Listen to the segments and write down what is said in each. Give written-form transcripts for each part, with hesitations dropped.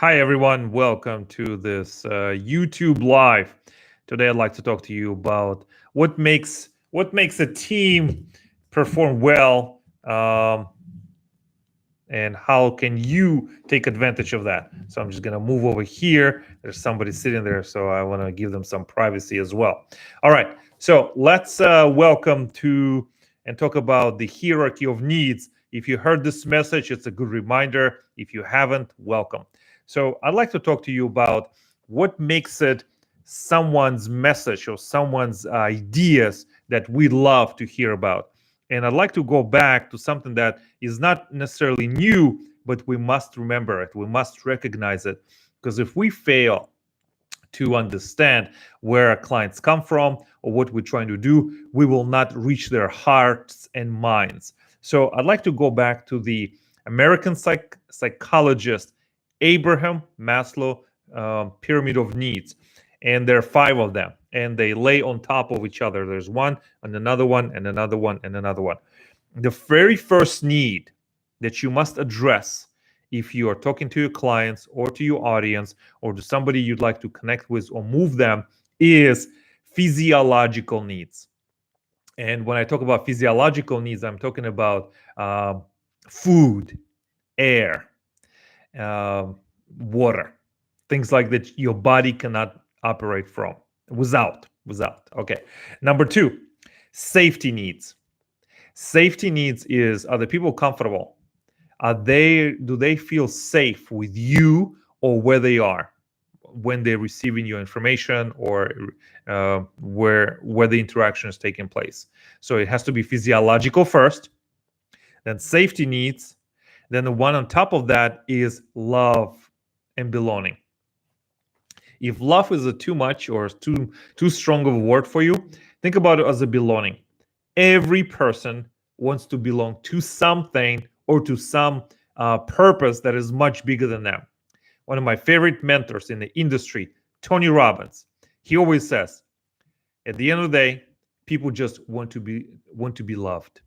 Hi everyone, welcome to this YouTube live. Today I'd like to talk to you about what makes a team perform well, and how can you take advantage of that. So I'm just gonna move over here. There's somebody sitting there, so I want to give them some privacy as well. All right, so let's welcome to and talk about the hierarchy of needs. If you heard this message, it's a good reminder. If you haven't, welcome. So I'd like to talk to you about what makes it someone's message or someone's ideas that we love to hear about. And I'd like to go back to something that is not necessarily new, but we must remember it. We must recognize it. Because if we fail to understand where our clients come from or what we're trying to do, we will not reach their hearts and minds. So I'd like to go back to the American psychologist Abraham Maslow pyramid of needs. And there are five of them, and they lay on top of each other. There's one, and another one, and another one, and another one. The very first need that you must address if you are talking to your clients or to your audience or to somebody you'd like to connect with or move them is physiological needs. And when I talk about physiological needs, I'm talking about food, air, water, things like that your body cannot operate from without. Okay. Number two, safety needs. Safety needs is, are the people comfortable? Do they feel safe with you or where they are when they're receiving your information or where the interaction is taking place? So it has to be physiological first, then safety needs, then the one on top of that is love and belonging. If love is a too much or too strong of a word for you, think about it as a belonging. Every person wants to belong to something or to some purpose that is much bigger than them. One of my favorite mentors in the industry, Tony Robbins, he always says, at the end of the day, people just want to be loved.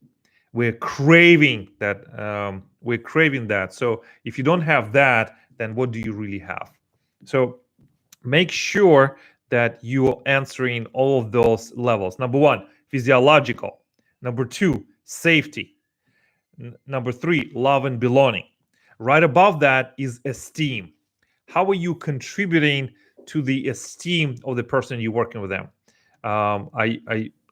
We're craving that. So if you don't have that, then what do you really have? So make sure that you are answering all of those levels. Number one, physiological. Number two, safety. Number three, love and belonging. Right above that is esteem. How are you contributing to the esteem of the person you're working with them?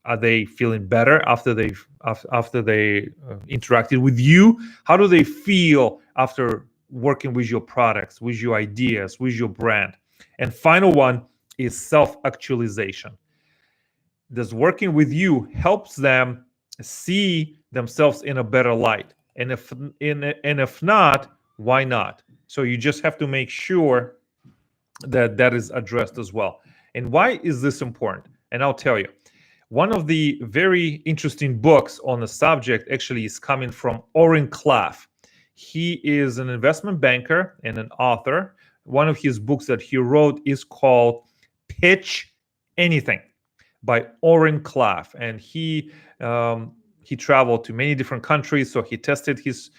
Are they feeling better after they interacted with you? How do they feel after working with your products, with your ideas, with your brand? And final one is self-actualization. Does working with you helps them see themselves in a better light? And if not, why not? So you just have to make sure that that is addressed as well. And why is this important? And I'll tell you. One of the very interesting books on the subject actually is coming from Oren Klaff. He is an investment banker and an author. One of his books that he wrote is called Pitch Anything by Oren Klaff. And he traveled to many different countries, so he tested his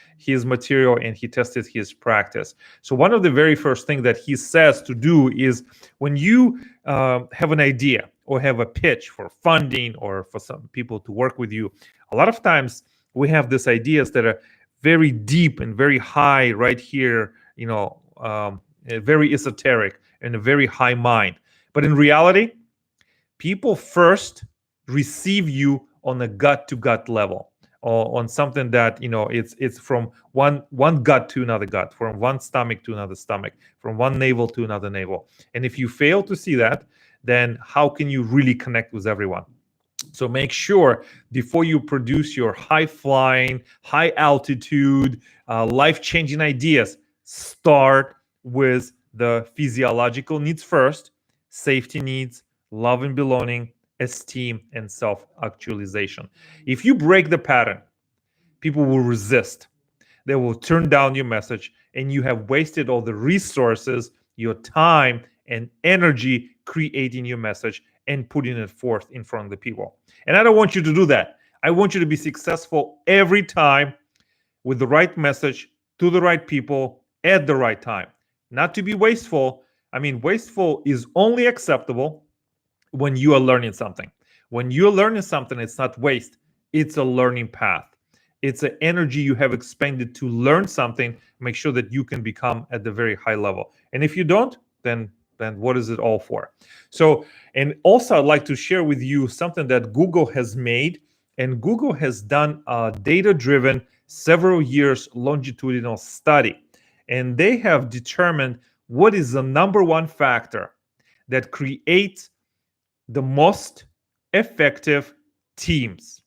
material and he tested his practice. So one of the very first things that he says to do is when you have an idea or have a pitch for funding or for some people to work with you, a lot of times we have these ideas that are very deep and very high right here, very esoteric and a very high mind. But in reality, people first receive you on a gut-to-gut level, or on something that it's from one gut to another gut, from one stomach to another stomach, from one navel to another navel. And if you fail to see that, then how can you really connect with everyone? So make sure before you produce your high-flying, high-altitude, life-changing ideas, start with the physiological needs first, safety needs, love and belonging, esteem, and self-actualization. If you break the pattern, people will resist. They will turn down your message, and you have wasted all the resources, your time, and energy creating your message and putting it forth in front of the people. And I don't want you to do that. I want you to be successful every time with the right message to the right people at the right time. not to be wasteful. I mean, wasteful is only acceptable when you are learning something. When you're learning something, it's not waste, it's a learning path. It's an energy you have expended to learn something, make sure that you can become at the very high level. And if you don't, then what is it all for? So, and also I'd like to share with you something that Google has made. And Google has done a data-driven several years longitudinal study. And they have determined what is the number one factor that creates the most effective teams.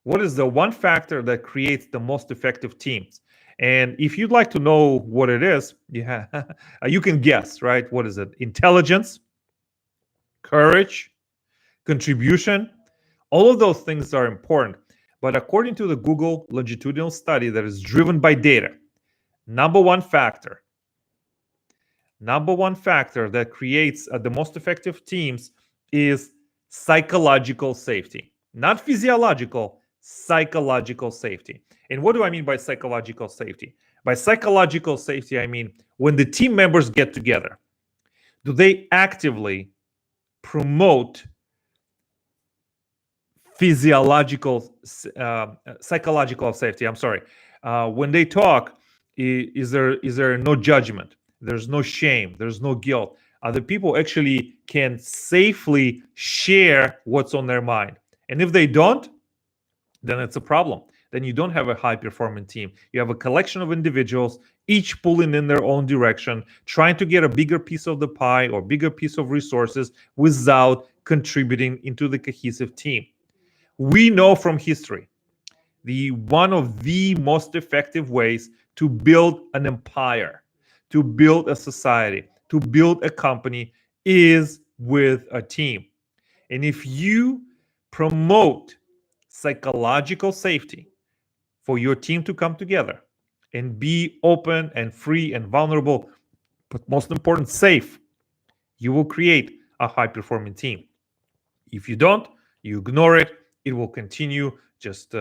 What is the one factor that creates the most effective teams? And if you'd like to know what it is, yeah, you can guess, right? What is it? Intelligence, courage, contribution. All of those things are important. But according to the Google longitudinal study that is driven by data, number one factor that creates the most effective teams is psychological safety, not physiological, psychological safety. And what do I mean by psychological safety? By psychological safety, I mean when the team members get together, do they actively promote physiological, psychological safety? I'm sorry. When they talk, is there no judgment? There's no shame. There's no guilt. The people actually can safely share what's on their mind. And if they don't, then it's a problem. Then you don't have a high performing team. You have a collection of individuals, each pulling in their own direction, trying to get a bigger piece of the pie or bigger piece of resources without contributing into the cohesive team. We know from history the one of the most effective ways to build an empire, to build a society, to build a company is with a team. And if you promote psychological safety for your team to come together and be open and free and vulnerable, but most important, safe, you will create a high performing team. If you don't, you ignore it, it will continue just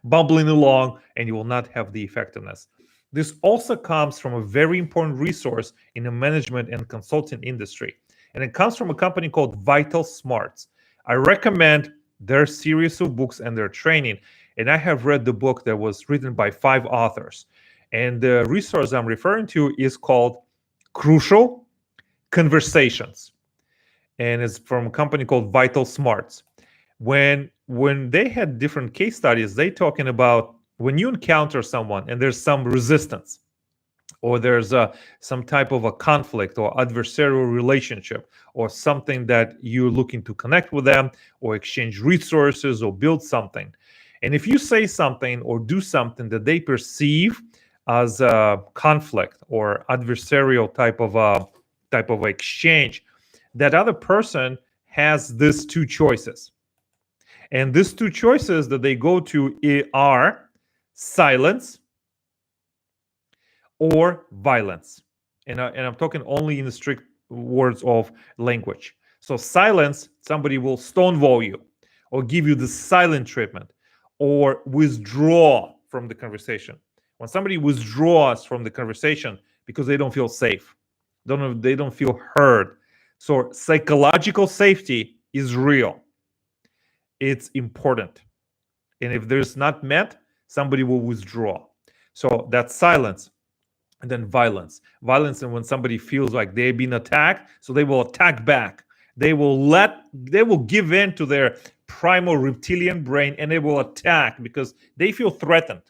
bubbling along and you will not have the effectiveness. This also comes from a very important resource in the management and consulting industry. And it comes from a company called Vital Smarts. I recommend their series of books and their training. And I have read the book that was written by 5 authors. And the resource I'm referring to is called Crucial Conversations. And it's from a company called Vital Smarts. When they had different case studies, they talking about when you encounter someone and there's some resistance, or there's some type of a conflict or adversarial relationship, or something that you're looking to connect with them or exchange resources or build something. And if you say something or do something that they perceive as a conflict or adversarial type of exchange, that other person has these 2 choices. And these 2 choices that they go to are silence or violence. And I'm talking only in the strict words of language. So silence, somebody will stonewall you or give you the silent treatment or withdraw from the conversation. When somebody withdraws from the conversation because they don't feel safe, they don't feel heard. So psychological safety is real. It's important. And if there's not met, somebody will withdraw. So that's silence. And then violence. Violence, and when somebody feels like they've been attacked, so they will attack back. They will give in to their primal reptilian brain and they will attack because they feel threatened.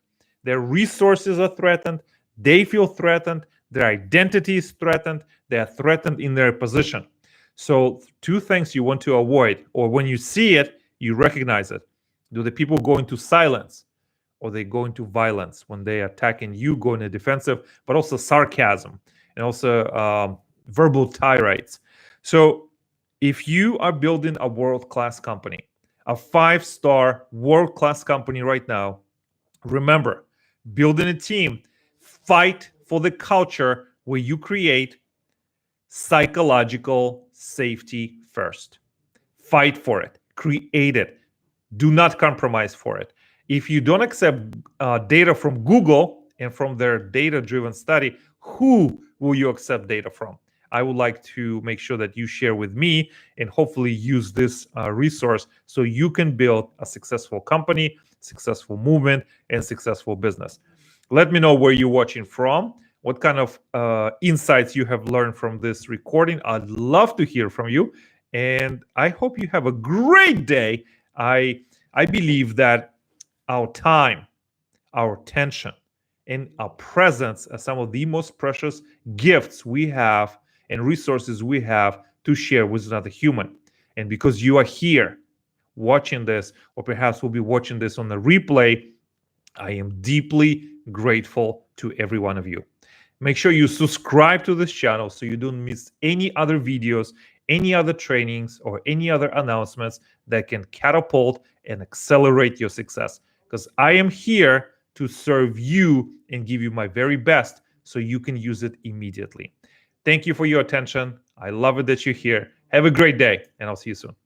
Their resources are threatened. They feel threatened. Their identity is threatened. They are threatened in their position. So 2 things you want to avoid, or when you see it, you recognize it. Do the people go into silence, or they go into violence when they attacking you, go into defensive, but also sarcasm and also verbal tirades. So if you are building a world-class company, a 5-star world-class company right now, remember, building a team, fight for the culture where you create psychological safety first. Fight for it, create it, do not compromise for it. If you don't accept data from Google and from their data-driven study, who will you accept data from? I would like to make sure that you share with me and hopefully use this resource so you can build a successful company, successful movement, and successful business. Let me know where you're watching from, what kind of insights you have learned from this recording. I'd love to hear from you. And I hope you have a great day. I believe that our time, our attention, and our presence are some of the most precious gifts we have and resources we have to share with another human. And because you are here watching this, or perhaps will be watching this on the replay, I am deeply grateful to every one of you. Make sure you subscribe to this channel so you don't miss any other videos, any other trainings, or any other announcements that can catapult and accelerate your success. Because I am here to serve you and give you my very best so you can use it immediately. Thank you for your attention. I love it that you're here. Have a great day, and I'll see you soon.